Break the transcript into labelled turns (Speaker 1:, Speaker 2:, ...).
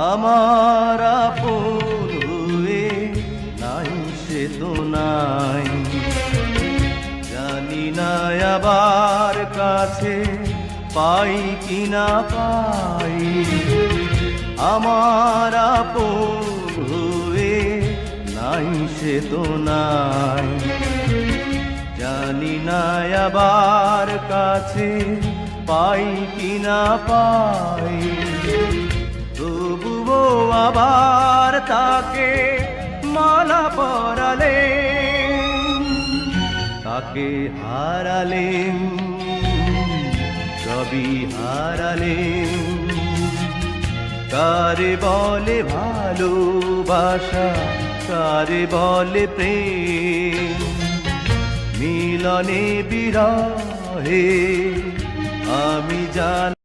Speaker 1: আমার আপন হয়ে নাই সে তো নাই, জানি না আবার কাছে পাই কিনা পাই। আমার আপন হয়ে নাই সে তো নাই, জানি না আবার কাছে পাই কিনা পাই। তবুও আবার তাকে মালা পরালে, তাকে হারালেন সবই হারালেন। কারে বলে ভালোবাসা, কারে বলে প্রেম, মিলনে বিরহে আমি জানি।